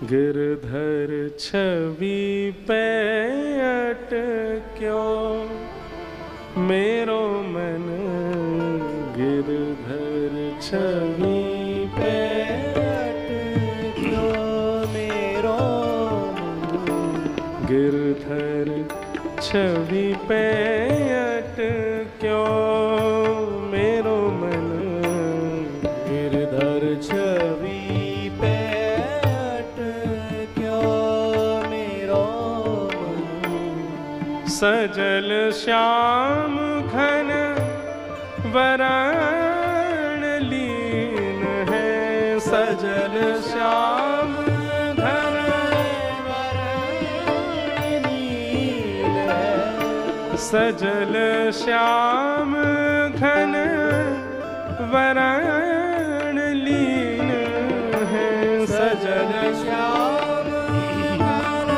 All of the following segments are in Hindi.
गिरधर छवि पे अटक्यो मेरो मन, गिरधर छवि पे अटक्यो मेरो मन, गिरधर छवि पे अटक्यो मेरो मन, गिरधर छवि पे अटक्यो मेरो मन। सजल श्याम घन वरण लीन है, सजल श्याम घन वरण लीन है, सजल श्याम घन वरण लीन है, सजल श्याम घन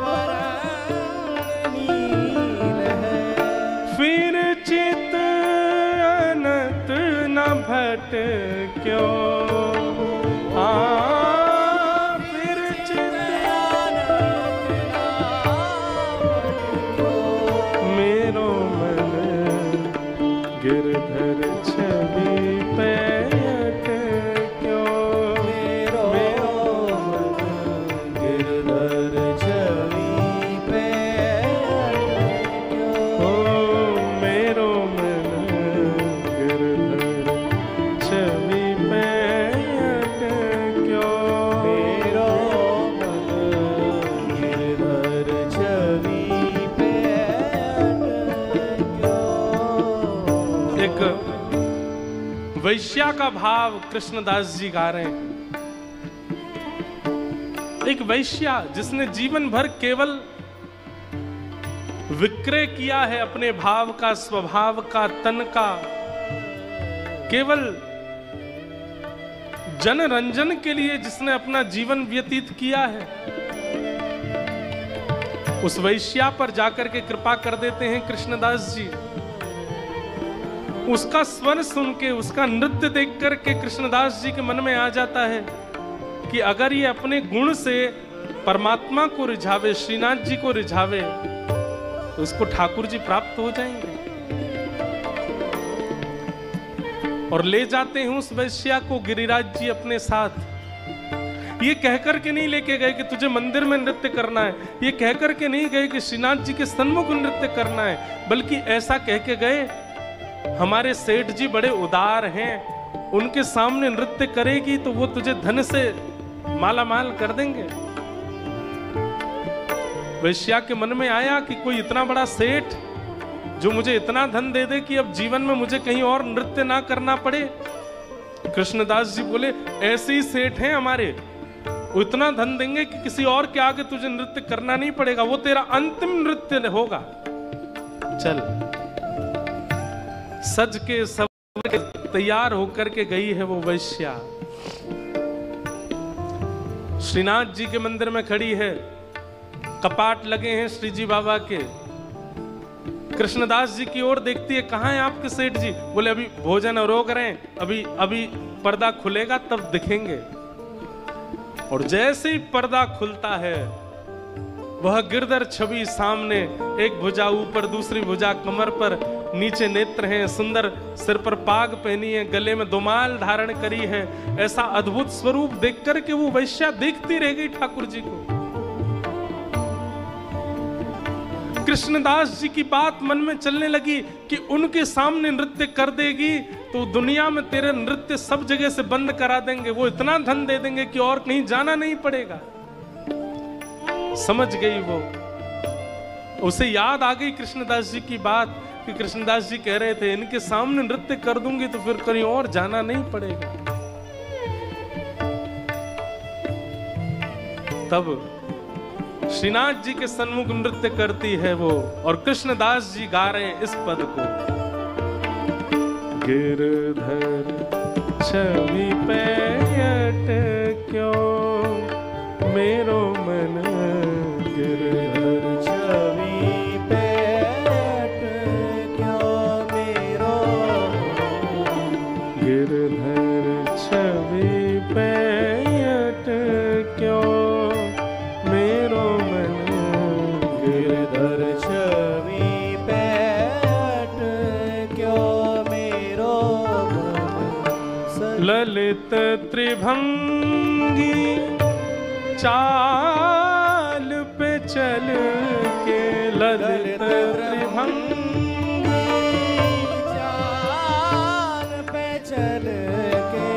वरण लीन है। फिर चित अनंत न भटक्यो, फिर चित अनंत न भटक्यो मेरो मन, गिरधर छवि पे अटक्यो मेरो मन, गिरधर छवि पे अटक्यो मेरो मन, गिरधर छवि पे अटक्यो मेरो मन, गिरधर छवि पे अटक्यो। एक वैश्या का भाव कृष्णदास जी गा रहे हैं। एक वैश्या जिसने जीवन भर केवल विक्रय किया है अपने भाव का, स्वभाव का, तन का, केवल जनरंजन के लिए जिसने अपना जीवन व्यतीत किया है, उस वैश्या पर जाकर के कृपा कर देते हैं कृष्णदास जी। उसका स्वर सुन के, उसका नृत्य देख करके कृष्णदास जी के मन में आ जाता है कि अगर ये अपने गुण से परमात्मा को रिझावे, श्रीनाथ जी को रिझावे, तो उसको ठाकुर जी प्राप्त हो जाएंगे। और ले जाते हैं उस वैश्या को गिरिराज जी अपने साथ। ये कहकर के नहीं लेके गए कि तुझे मंदिर में नृत्य करना है, ये कहकर के नहीं गए कि श्रीनाथ जी के सन्मुख नृत्य करना है, बल्कि ऐसा कह के गए, हमारे सेठ जी बड़े उदार हैं, उनके सामने नृत्य करेगी तो वो तुझे धन से माला माल कर देंगे। वैश्या के मन में आया कि कोई इतना बड़ा सेठ जो मुझे इतना धन दे दे कि अब जीवन में मुझे कहीं और नृत्य ना करना पड़े। कृष्णदास जी बोले, ऐसे ही सेठ हैं हमारे, वो इतना धन देंगे कि किसी और के आगे तुझे नृत्य करना नहीं पड़ेगा, वो तेरा अंतिम नृत्य होगा। चल। सज के सब तैयार होकर के गई है वो वैश्या, श्रीनाथ जी के मंदिर में खड़ी है, कपाट लगे हैं श्री जी बाबा के। कृष्णदास जी की ओर देखती है, कहाँ है आपके सेठ जी? बोले अभी भोजन रोक रहे हैं, अभी पर्दा खुलेगा तब दिखेंगे। और जैसे ही पर्दा खुलता है, वह गिरधर छवि सामने, एक भुजा ऊपर, दूसरी भुजा कमर पर, नीचे नेत्र हैं, सुंदर सिर पर पाग पहनी है, गले में दुमाल धारण करी है। ऐसा अद्भुत स्वरूप देख करके वो वैश्या देखती रह गई ठाकुर जी को। कृष्णदास जी की बात मन में चलने लगी कि उनके सामने नृत्य कर देगी तो दुनिया में तेरे नृत्य सब जगह से बंद करा देंगे, वो इतना धन दे देंगे कि और कहीं जाना नहीं पड़ेगा। समझ गई वो, उसे याद आ गई कृष्णदास जी की बात कि कृष्णदास जी कह रहे थे, इनके सामने नृत्य कर दूंगी तो फिर कहीं और जाना नहीं पड़ेगा। तब श्रीनाथ जी के सन्मुख नृत्य करती है वो, और कृष्णदास जी गा रहे हैं इस पद को, गिरधर छवि पे अटक्यो मेरो मन, गिरधर छवि पे अटक्यो मेरो मन, गिरधर छवि पे अटक्यो ललित त्रिभंगी चाल पे चल के, ललित त्रिभंगी चाल पे चल के,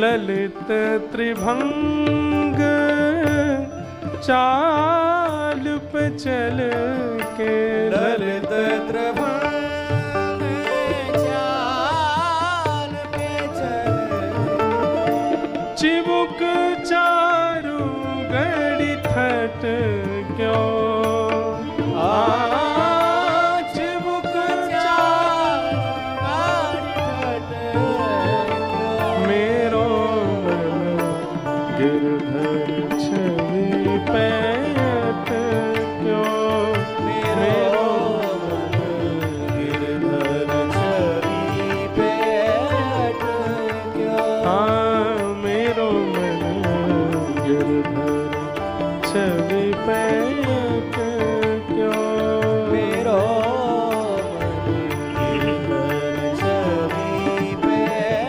ललित त्रिभंग चाल पे चल के, ललित त्रिभंग चाल पे चल के, चिबुक चारु गड़ी ठट क्यों, चिबुक चारु गड़ी ठट क्यों, मेरो मन गिरधर छवि पैठ क्यों, मेरो मन गिरधर छवि पैठ क्यों, मेरो मन गिरधर छवि पैठ क्यों, मेरो मन गिरधर छवि पैठ क्यों,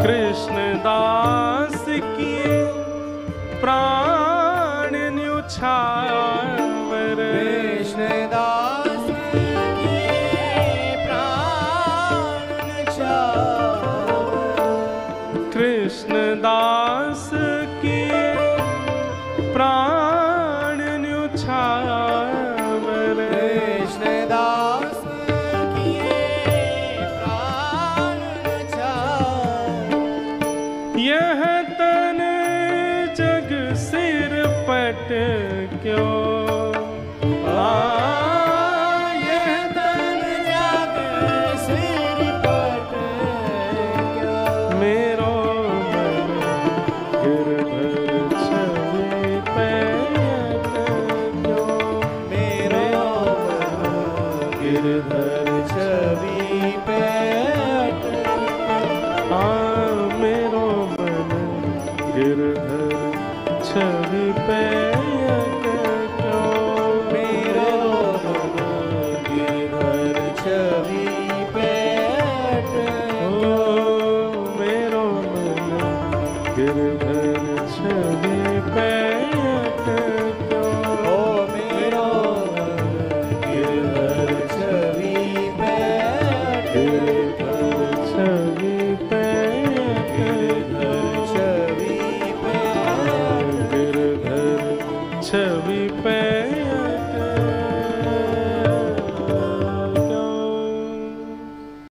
कृष्णदास की प्राण न्युछावर, कृष्णदास की प्राण न्युछावर, कृष्णदास की प्राण न्युछावर, कृष्णदास की प्राण न्युछावर, यह तन जग सिर पट क्यों, यह तन जग सिर पट क्यों, मेरो मन गिरधर छवि पैठ क्यों, मेरो मन गिरधर छवि पैठ मेरो मन गिरधर छवि पैठ क्यों, मेरो मन गिरधर छवि पैठ ओ मेरो मन गिरधर छवि पैठ क्यों, ओ मेरो मन गिरधर छवि पैठ गिरधर छवि पैठ गिरधर छवि पैठ गिरधर छवि पैठ